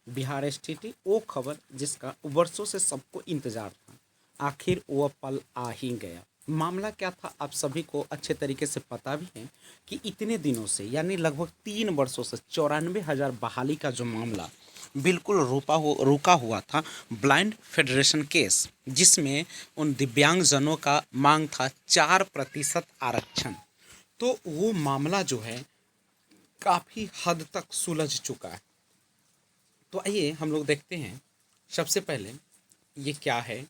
Bihar STT वो खबर जिसका वर्षों से सबको इंतजार था, आखिर वो पल आ ही गया। मामला क्या था आप सभी को अच्छे तरीके से पता भी है कि इतने दिनों से यानी लगभग 3 वर्षों से 94,000 बहाली का जो मामला बिल्कुल रुका हुआ था, ब्लाइंड फेडरेशन केस, जिसमें उन दिव्यांगजनों का मांग था 4% आरक्षण। तो वो मामला जो है काफ़ी हद तक सुलझ चुका है। तो आइए हम लोग देखते हैं। सबसे पहले ये क्या है,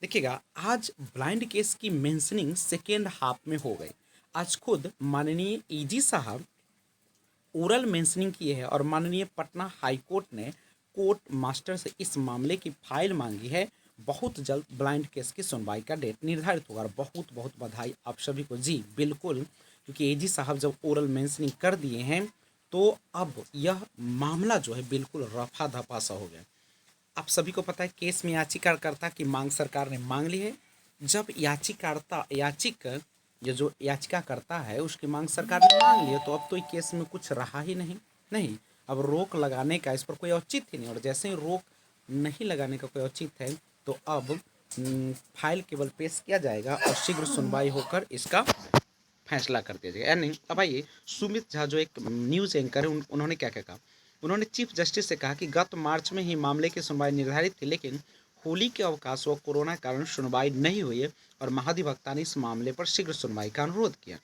देखिएगा, आज ब्लाइंड केस की मेंशनिंग सेकेंड हाफ में हो गई। आज खुद माननीय ईजी साहब ओरल मेंशनिंग किए हैं और माननीय पटना हाई कोर्ट ने कोर्ट मास्टर से इस मामले की फाइल मांगी है। बहुत जल्द ब्लाइंड केस की सुनवाई का डेट निर्धारित होगा और बहुत बहुत बधाई आप सभी को। जी बिल्कुल, क्योंकि एजी साहब जब ओरल मेंशनिंग कर दिए हैं तो अब यह मामला जो है बिल्कुल रफा दफा सा हो गया। आप सभी को पता है केस में याचिकाकर्ता की मांग सरकार ने मांग ली है। जब ये जो याचिका करता है उसकी मांग सरकार ने मांग ली है तो अब तो इस केस में कुछ रहा ही नहीं। नहीं, अब रोक लगाने का इस पर कोई औचित्य ही नहीं, और जैसे ही रोक नहीं लगाने का कोई औचित्य है तो अब फाइल केवल पेश किया जाएगा और शीघ्र सुनवाई होकर इसका फैसला कर दिया जाएगा। यानी अब आइए, सुमित झा जो एक न्यूज़ एंकर है उन्होंने क्या क्या कहा। उन्होंने चीफ जस्टिस से कहा कि गत मार्च में ही मामले की सुनवाई निर्धारित थी, लेकिन होली के अवकाश व कोरोना के कारण सुनवाई नहीं हुई है और महाधिवक्ता ने इस मामले पर शीघ्र सुनवाई का अनुरोध किया।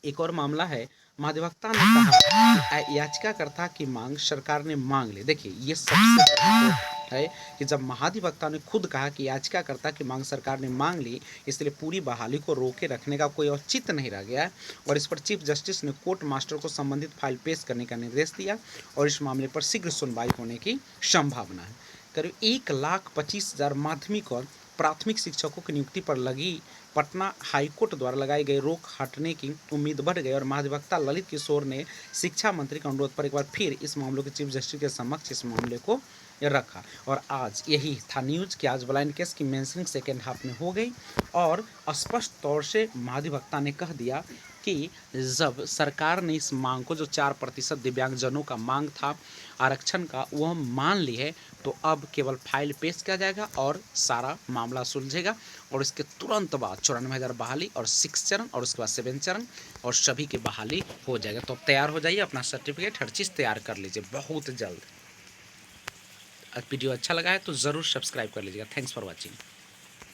एक और मामला है, महाधिवक्ता ने कहा कि याचिकाकर्ता की मांग सरकार ने मांग ली। देखिए ये सबसे बड़ी बात है कि जब महाधिवक्ता ने खुद कहा कि याचिकाकर्ता की मांग सरकार ने मांग ली, इसलिए पूरी बहाली को रोके रखने का कोई औचित्य नहीं रह गया है और इस पर चीफ जस्टिस ने कोर्ट मास्टर को संबंधित फाइल पेश करने का निर्देश दिया और इस मामले पर शीघ्र सुनवाई होने की संभावना है। करीब 1,25,000 माध्यमिक और प्राथमिक शिक्षकों की नियुक्ति पर लगी पटना हाईकोर्ट द्वारा लगाई गई रोक हटने की उम्मीद बढ़ गई और महाधिवक्ता ललित किशोर ने शिक्षा मंत्री के अनुरोध पर एक बार फिर इस मामले के चीफ जस्टिस के समक्ष इस मामले को रखा। और आज यही था न्यूज़ कि आज ब्लाइंड केस की मेंशनिंग सेकेंड हाफ में हो गई और स्पष्ट तौर से महाधिवक्ता ने कह दिया कि जब सरकार ने इस मांग को, जो 4% दिव्यांगजनों का मांग था आरक्षण का, वह मान ली है तो अब केवल फाइल पेश किया जाएगा और सारा मामला सुलझेगा और इसके तुरंत बाद 94,000 बहाली और 6 चरण और उसके बाद 7 चरण और सभी की बहाली हो जाएगा। तो अब तैयार हो जाइए, अपना सर्टिफिकेट हर चीज़ तैयार कर लीजिए बहुत जल्द। वीडियो अच्छा लगा है तो ज़रूर सब्सक्राइब कर लीजिएगा। Thanks for watching.